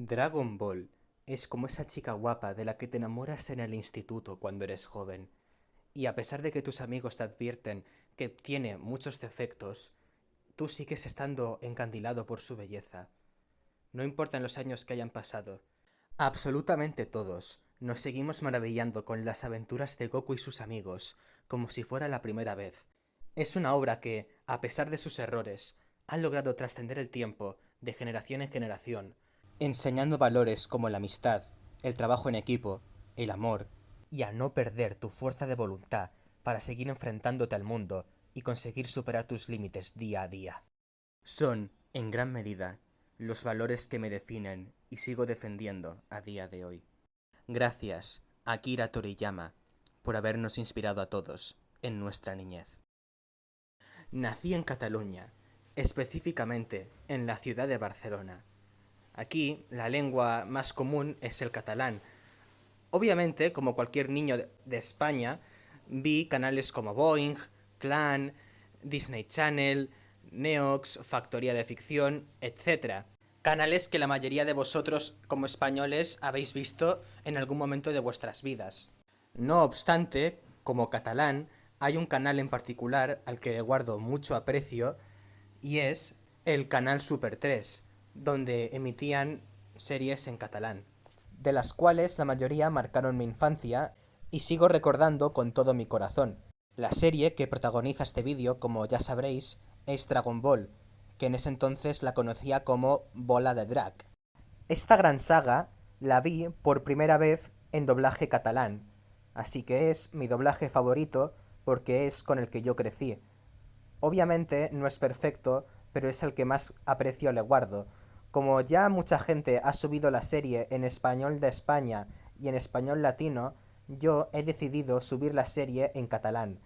Dragon Ball es como esa chica guapa de la que te enamoras en el instituto cuando eres joven. Y a pesar de que tus amigos te advierten que tiene muchos defectos, tú sigues estando encandilado por su belleza. No importan los años que hayan pasado. Absolutamente todos nos seguimos maravillando con las aventuras de Goku y sus amigos, como si fuera la primera vez. Es una obra que, a pesar de sus errores, ha logrado trascender el tiempo de generación en generación, enseñando valores como la amistad, el trabajo en equipo, el amor, y a no perder tu fuerza de voluntad para seguir enfrentándote al mundo y conseguir superar tus límites día a día. Son, en gran medida, los valores que me definen y sigo defendiendo a día de hoy. Gracias, Akira Toriyama, por habernos inspirado a todos en nuestra niñez. Nací en Cataluña, específicamente en la ciudad de Barcelona. Aquí la lengua más común es el catalán. Obviamente, como cualquier niño de España, vi canales como Boing, Clan, Disney Channel, Neox, Factoría de Ficción, etc. Canales que la mayoría de vosotros, como españoles, habéis visto en algún momento de vuestras vidas. No obstante, como catalán, hay un canal en particular al que le guardo mucho aprecio y es el canal Super 3, donde emitían series en catalán, de las cuales la mayoría marcaron mi infancia y sigo recordando con todo mi corazón. La serie que protagoniza este vídeo, como ya sabréis, es Dragon Ball, que en ese entonces la conocía como Bola de Drag. Esta gran saga la vi por primera vez en doblaje catalán, así que es mi doblaje favorito porque es con el que yo crecí. Obviamente no es perfecto, pero es el que más aprecio le guardo. Como ya mucha gente ha subido la serie en español de España y en español latino, yo he decidido subir la serie en catalán.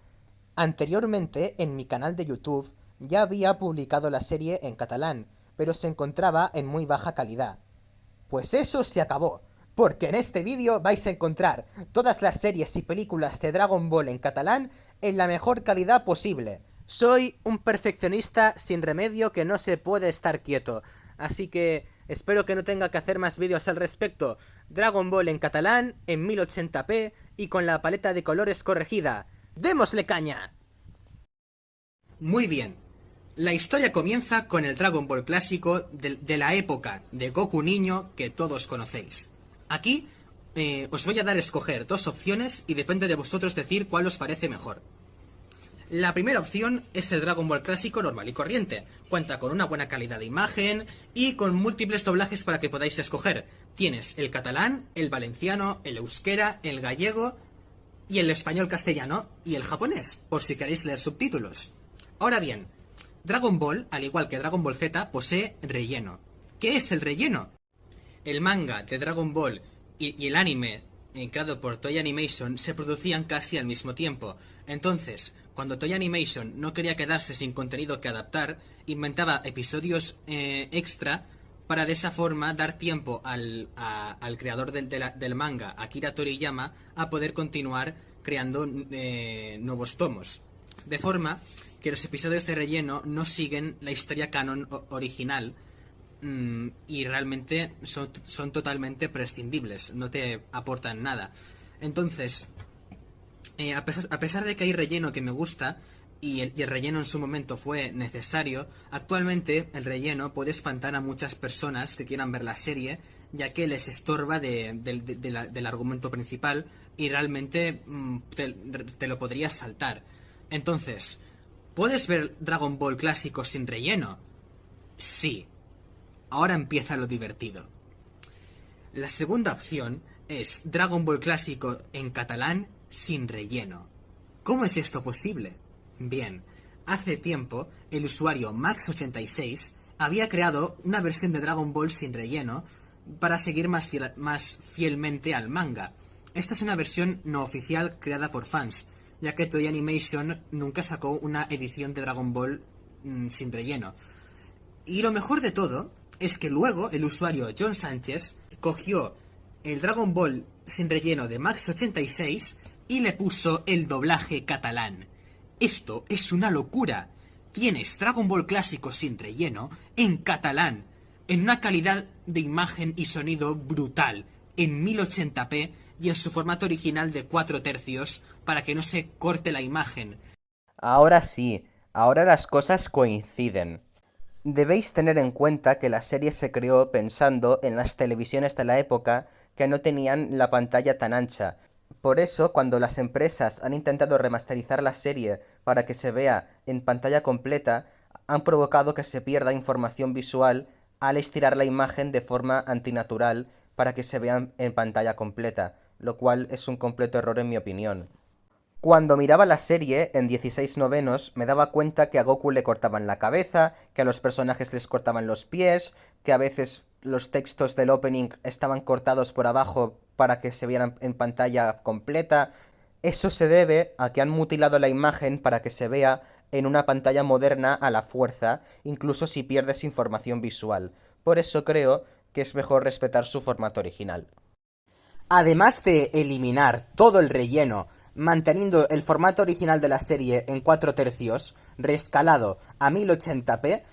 Anteriormente, en mi canal de YouTube, ya había publicado la serie en catalán, pero se encontraba en muy baja calidad. Pues eso se acabó, porque en este vídeo vais a encontrar todas las series y películas de Dragon Ball en catalán en la mejor calidad posible. Soy un perfeccionista sin remedio que no se puede estar quieto, así que espero que no tenga que hacer más vídeos al respecto. Dragon Ball en catalán, en 1080p y con la paleta de colores corregida. ¡Démosle caña! Muy bien. La historia comienza con el Dragon Ball clásico de la época de Goku niño que todos conocéis. Aquí os voy a dar a escoger dos opciones y depende de vosotros decir cuál os parece mejor. La primera opción es el Dragon Ball clásico normal y corriente. Cuenta con una buena calidad de imagen y con múltiples doblajes para que podáis escoger. Tienes el catalán, el valenciano, el euskera, el gallego y el español castellano y el japonés, por si queréis leer subtítulos. Ahora bien, Dragon Ball, al igual que Dragon Ball Z, posee relleno. ¿Qué es el relleno? El manga de Dragon Ball y el anime creado por Toei Animation se producían casi al mismo tiempo. Entonces, cuando Toei Animation no quería quedarse sin contenido que adaptar, inventaba episodios extra para de esa forma dar tiempo al creador del manga, Akira Toriyama, a poder continuar creando nuevos tomos. De forma que los episodios de relleno no siguen la historia canon original y realmente son totalmente prescindibles, no te aportan nada. Entonces, a pesar de que hay relleno que me gusta y el relleno en su momento fue necesario, actualmente el relleno puede espantar a muchas personas que quieran ver la serie, ya que les estorba del argumento principal y realmente te lo podrías saltar. Entonces, ¿puedes ver Dragon Ball clásico sin relleno? Sí. Ahora empieza lo divertido. La segunda opción es Dragon Ball clásico en catalán sin relleno. ¿Cómo es esto posible? Bien, hace tiempo el usuario Max86 había creado una versión de Dragon Ball sin relleno para seguir más fielmente al manga. Esta es una versión no oficial creada por fans, ya que Toei Animation nunca sacó una edición de Dragon Ball sin relleno. Y lo mejor de todo es que luego el usuario John Sánchez cogió el Dragon Ball sin relleno de Max86 y le puso el doblaje catalán. Esto es una locura. Tienes Dragon Ball clásico sin relleno en catalán, en una calidad de imagen y sonido brutal en 1080p y en su formato original de 4 tercios para que no se corte la imagen. Ahora sí, ahora las cosas coinciden. Debéis tener en cuenta que la serie se creó pensando en las televisiones de la época que no tenían la pantalla tan ancha. Por eso, cuando las empresas han intentado remasterizar la serie para que se vea en pantalla completa, han provocado que se pierda información visual al estirar la imagen de forma antinatural para que se vea en pantalla completa, lo cual es un completo error en mi opinión. Cuando miraba la serie en 16 novenos me daba cuenta que a Goku le cortaban la cabeza, que a los personajes les cortaban los pies, que a veces los textos del opening estaban cortados por abajo para que se vieran en pantalla completa. Eso se debe a que han mutilado la imagen para que se vea en una pantalla moderna a la fuerza, incluso si pierdes información visual. Por eso creo que es mejor respetar su formato original. Además de eliminar todo el relleno, manteniendo el formato original de la serie en 4 tercios, rescalado a 1080p,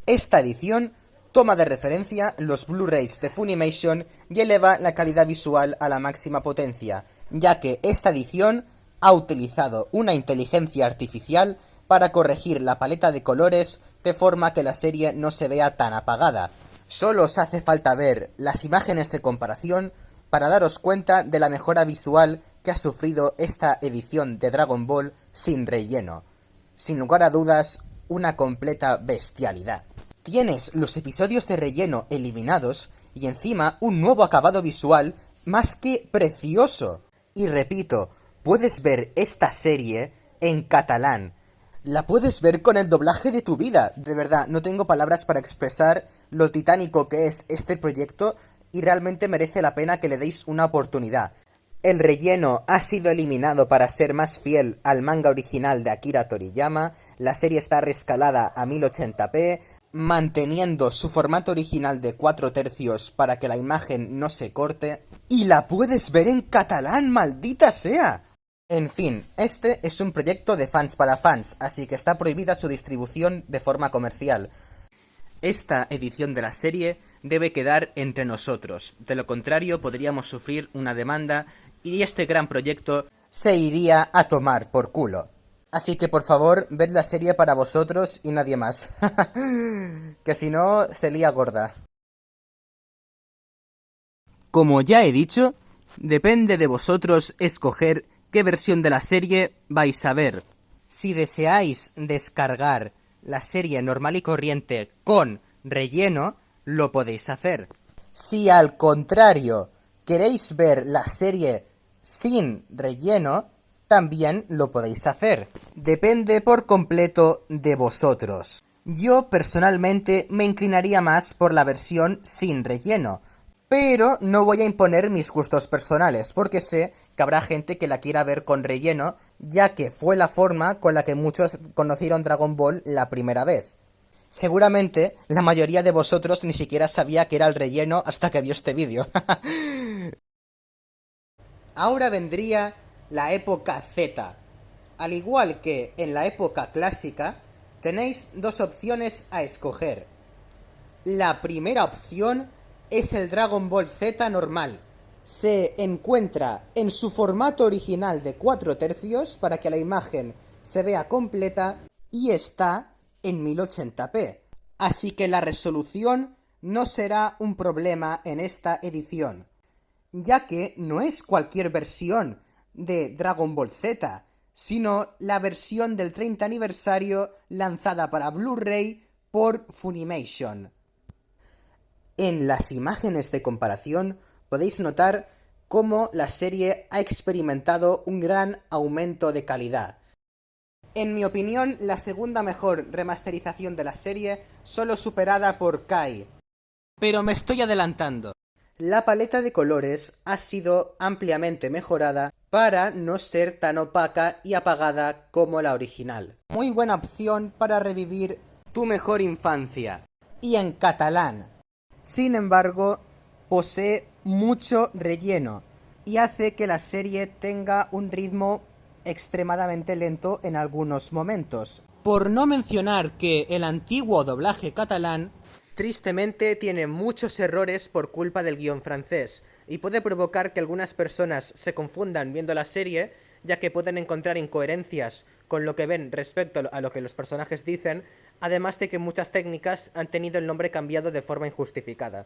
esta edición toma de referencia los Blu-rays de Funimation y eleva la calidad visual a la máxima potencia, ya que esta edición ha utilizado una inteligencia artificial para corregir la paleta de colores de forma que la serie no se vea tan apagada. Solo os hace falta ver las imágenes de comparación para daros cuenta de la mejora visual que ha sufrido esta edición de Dragon Ball sin relleno. Sin lugar a dudas, una completa bestialidad. Tienes los episodios de relleno eliminados y encima un nuevo acabado visual más que precioso. Y repito, puedes ver esta serie en catalán. La puedes ver con el doblaje de tu vida. De verdad, no tengo palabras para expresar lo titánico que es este proyecto y realmente merece la pena que le deis una oportunidad. El relleno ha sido eliminado para ser más fiel al manga original de Akira Toriyama, la serie está rescalada a 1080p, manteniendo su formato original de 4 tercios para que la imagen no se corte, y la puedes ver en catalán, maldita sea. En fin, este es un proyecto de fans para fans, así que está prohibida su distribución de forma comercial. Esta edición de la serie debe quedar entre nosotros, de lo contrario podríamos sufrir una demanda y este gran proyecto se iría a tomar por culo. Así que por favor, ved la serie para vosotros y nadie más. Que si no, se lía gorda. Como ya he dicho, depende de vosotros escoger qué versión de la serie vais a ver. Si deseáis descargar la serie normal y corriente con relleno, lo podéis hacer. Si al contrario queréis ver la serie sin relleno, también lo podéis hacer. Depende por completo de vosotros. Yo personalmente me inclinaría más por la versión sin relleno, pero no voy a imponer mis gustos personales, porque sé que habrá gente que la quiera ver con relleno, ya que fue la forma con la que muchos conocieron Dragon Ball la primera vez. Seguramente la mayoría de vosotros ni siquiera sabía que era el relleno hasta que vio este vídeo. Ahora vendría la época Z. Al igual que en la época clásica, tenéis dos opciones a escoger. La primera opción es el Dragon Ball Z normal. Se encuentra en su formato original de 4 tercios para que la imagen se vea completa y está en 1080p. Así que la resolución no será un problema en esta edición, ya que no es cualquier versión de Dragon Ball Z, sino la versión del 30 aniversario lanzada para Blu-ray por Funimation. En las imágenes de comparación podéis notar cómo la serie ha experimentado un gran aumento de calidad. En mi opinión, la segunda mejor remasterización de la serie, solo superada por Kai. Pero me estoy adelantando. La paleta de colores ha sido ampliamente mejorada para no ser tan opaca y apagada como la original. Muy buena opción para revivir tu mejor infancia. Y en catalán. Sin embargo, posee mucho relleno y hace que la serie tenga un ritmo extremadamente lento en algunos momentos. Por no mencionar que el antiguo doblaje catalán Tristemente tiene muchos errores por culpa del guión francés, y puede provocar que algunas personas se confundan viendo la serie, ya que pueden encontrar incoherencias con lo que ven respecto a lo que los personajes dicen, además de que muchas técnicas han tenido el nombre cambiado de forma injustificada.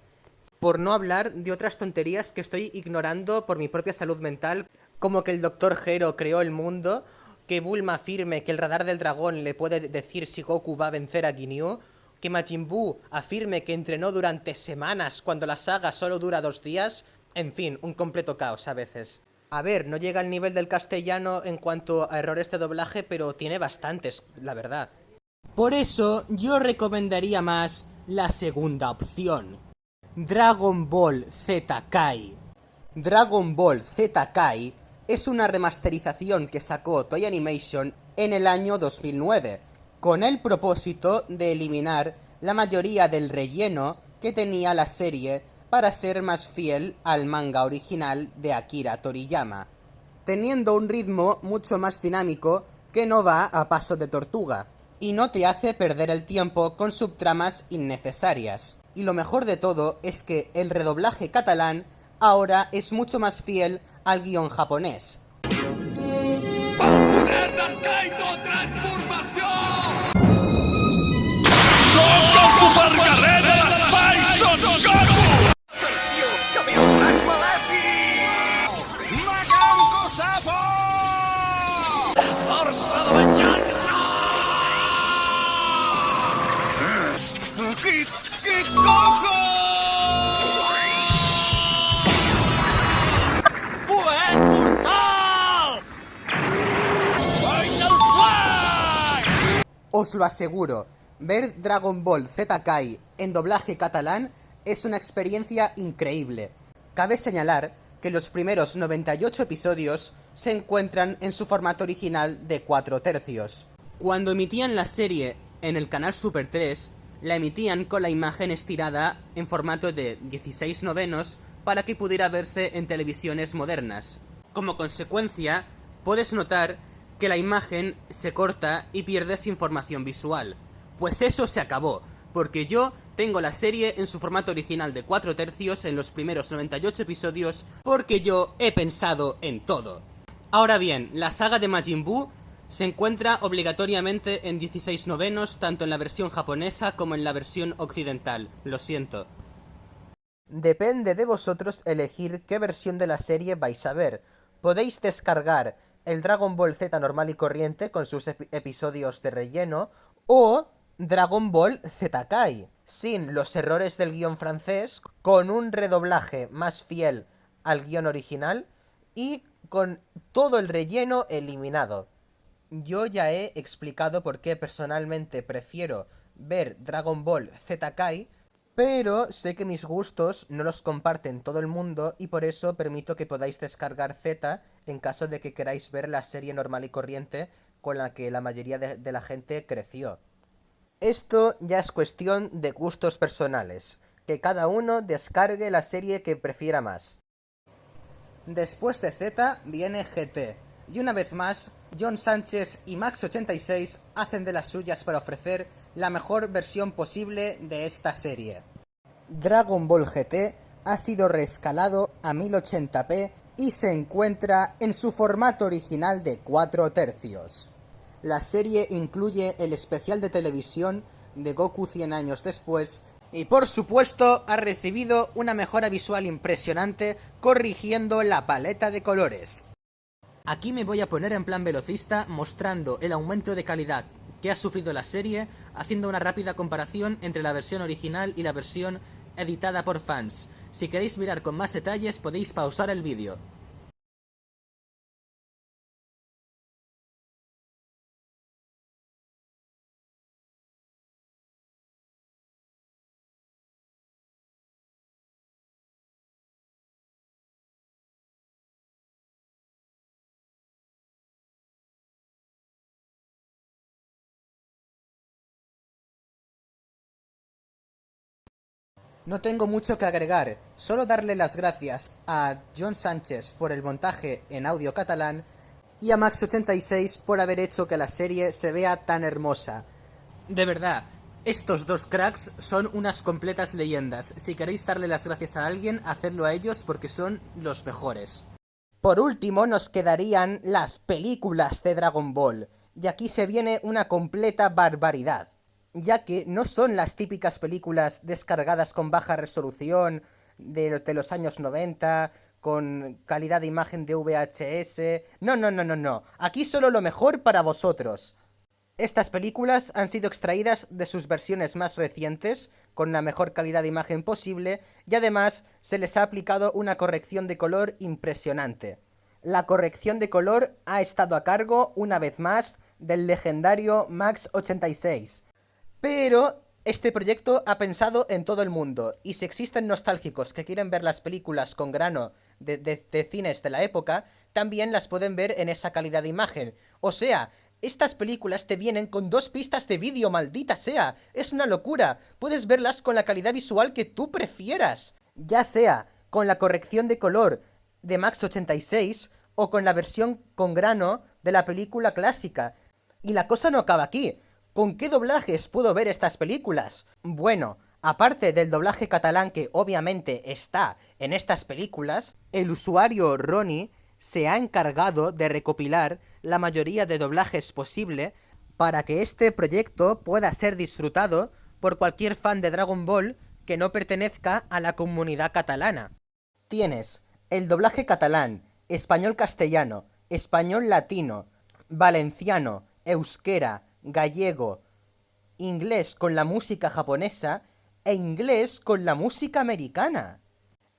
Por no hablar de otras tonterías que estoy ignorando por mi propia salud mental, como que el Dr. Gero creó el mundo, que Bulma afirme que el radar del dragón le puede decir si Goku va a vencer a Ginyu, que Majin Buu afirme que entrenó durante semanas cuando la saga solo dura 2 días, en fin, un completo caos a veces. A ver, no llega al nivel del castellano en cuanto a errores de doblaje, pero tiene bastantes, la verdad. Por eso, yo recomendaría más la segunda opción. Dragon Ball Z Kai. Dragon Ball Z Kai es una remasterización que sacó Toei Animation en el año 2009, con el propósito de eliminar la mayoría del relleno que tenía la serie para ser más fiel al manga original de Akira Toriyama, teniendo un ritmo mucho más dinámico que no va a paso de tortuga, y no te hace perder el tiempo con subtramas innecesarias. Y lo mejor de todo es que el redoblaje catalán ahora es mucho más fiel al guión japonés. El poder del Kaito transformació! Soc el superguerrer de l'espai, Son Goku! Atenció, que ve el raig malèfic! Maganko Safo! La força de venjança! Kid Goku! Fuet mortal! Final Fly! Os lo aseguro, ver Dragon Ball Z Kai en doblaje catalán es una experiencia increíble. Cabe señalar que los primeros 98 episodios se encuentran en su formato original de 4 tercios. Cuando emitían la serie en el canal Super 3, la emitían con la imagen estirada en formato de 16 novenos para que pudiera verse en televisiones modernas. Como consecuencia, puedes notar que la imagen se corta y pierdes información visual. Pues eso se acabó, porque yo tengo la serie en su formato original de 4 tercios en los primeros 98 episodios, porque yo he pensado en todo. Ahora bien, la saga de Majin Buu se encuentra obligatoriamente en 16 novenos, tanto en la versión japonesa como en la versión occidental. Lo siento. Depende de vosotros elegir qué versión de la serie vais a ver. Podéis descargar el Dragon Ball Z normal y corriente con sus episodios de relleno, o Dragon Ball Z Kai, sin los errores del guión francés, con un redoblaje más fiel al guión original y con todo el relleno eliminado. Yo ya he explicado por qué personalmente prefiero ver Dragon Ball Z Kai, pero sé que mis gustos no los comparten todo el mundo y por eso permito que podáis descargar Z en caso de que queráis ver la serie normal y corriente con la que la mayoría de la gente creció. Esto ya es cuestión de gustos personales, que cada uno descargue la serie que prefiera más. Después de Z viene GT, y una vez más, John Sánchez y Max86 hacen de las suyas para ofrecer la mejor versión posible de esta serie. Dragon Ball GT ha sido reescalado a 1080p y se encuentra en su formato original de 4 tercios. La serie incluye el especial de televisión de Goku 100 años después y por supuesto ha recibido una mejora visual impresionante corrigiendo la paleta de colores. Aquí me voy a poner en plan velocista mostrando el aumento de calidad que ha sufrido la serie, haciendo una rápida comparación entre la versión original y la versión editada por fans. Si queréis mirar con más detalles podéis pausar el vídeo. No tengo mucho que agregar, solo darle las gracias a John Sánchez por el montaje en audio catalán y a Max86 por haber hecho que la serie se vea tan hermosa. De verdad, Estos dos cracks son unas completas leyendas. Si queréis darle las gracias a alguien, hacedlo a ellos porque son los mejores. Por último nos quedarían las películas de Dragon Ball, y aquí se viene una completa barbaridad, ya que no son las típicas películas descargadas con baja resolución de los años 90, con calidad de imagen de VHS. No, no, no, no, no. Aquí solo lo mejor para vosotros. Estas películas han sido extraídas de sus versiones más recientes, con la mejor calidad de imagen posible, y además se les ha aplicado una corrección de color impresionante. La corrección de color ha estado a cargo, una vez más, del legendario Max86. Pero este proyecto ha pensado en todo el mundo, y si existen nostálgicos que quieren ver las películas con grano de cines de la época, también las pueden ver en esa calidad de imagen. O sea, estas películas te vienen con 2 pistas de vídeo, maldita sea. Es una locura. Puedes verlas con la calidad visual que tú prefieras. Ya sea con la corrección de color de Max86 o con la versión con grano de la película clásica. Y la cosa no acaba aquí. ¿Con qué doblajes puedo ver estas películas? Bueno, aparte del doblaje catalán que obviamente está en estas películas, el usuario Ronnie se ha encargado de recopilar la mayoría de doblajes posible para que este proyecto pueda ser disfrutado por cualquier fan de Dragon Ball que no pertenezca a la comunidad catalana. Tienes el doblaje catalán, español-castellano, español-latino, valenciano, euskera, gallego, inglés con la música japonesa e inglés con la música americana.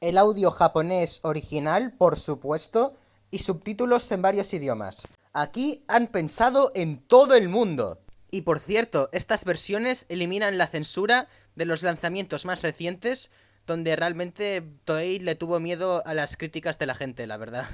El audio japonés original, por supuesto, y subtítulos en varios idiomas. Aquí han pensado en todo el mundo. Y por cierto, estas versiones eliminan la censura de los lanzamientos más recientes, donde realmente Toei le tuvo miedo a las críticas de la gente, la verdad.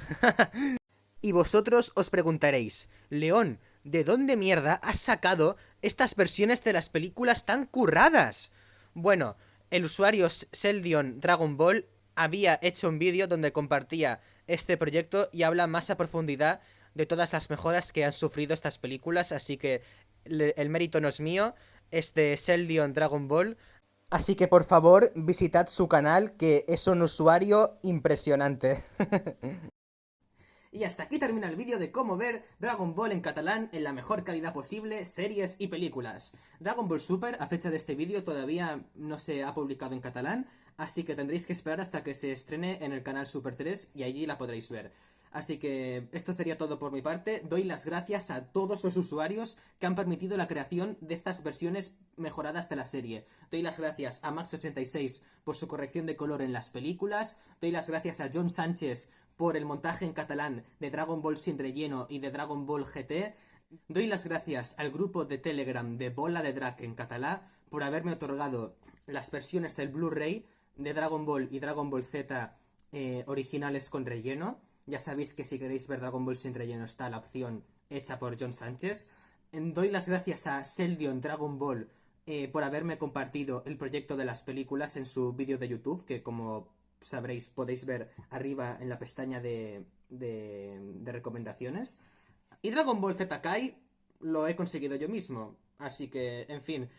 Y vosotros os preguntaréis, León, ¿de dónde mierda has sacado estas versiones de las películas tan curradas? Bueno, el usuario Seldion Dragon Ball había hecho un vídeo donde compartía este proyecto y habla más a profundidad de todas las mejoras que han sufrido estas películas, así que el mérito no es mío, es de Seldion Dragon Ball. Así que por favor visitad su canal, que es un usuario impresionante. Y hasta aquí termina el vídeo de cómo ver Dragon Ball en catalán en la mejor calidad posible, series y películas. Dragon Ball Super, a fecha de este vídeo, todavía no se ha publicado en catalán, así que tendréis que esperar hasta que se estrene en el canal Super 3 y allí la podréis ver. Así que esto sería todo por mi parte. Doy las gracias a todos los usuarios que han permitido la creación de estas versiones mejoradas de la serie. Doy las gracias a Max86 por su corrección de color en las películas. Doy las gracias a John Sánchez por el montaje en catalán de Dragon Ball sin relleno y de Dragon Ball GT. Doy las gracias al grupo de Telegram de Bola de Drac en catalán por haberme otorgado las versiones del Blu-ray de Dragon Ball y Dragon Ball Z originales con relleno. Ya sabéis que si queréis ver Dragon Ball sin relleno está la opción hecha por John Sánchez. Doy las gracias a Seldion Dragon Ball por haberme compartido el proyecto de las películas en su vídeo de YouTube, que como sabréis podéis ver arriba en la pestaña de recomendaciones. Y Dragon Ball Z Kai lo he conseguido yo mismo. Así que, en fin,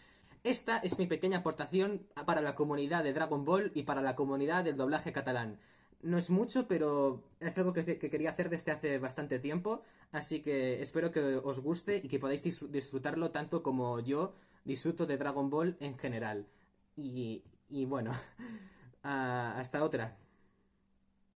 esta es mi pequeña aportación para la comunidad de Dragon Ball y para la comunidad del doblaje catalán. No es mucho, pero es algo que quería hacer desde hace bastante tiempo, así que espero que os guste y que podáis disfrutarlo tanto como yo disfruto de Dragon Ball en general. Y bueno, hasta otra.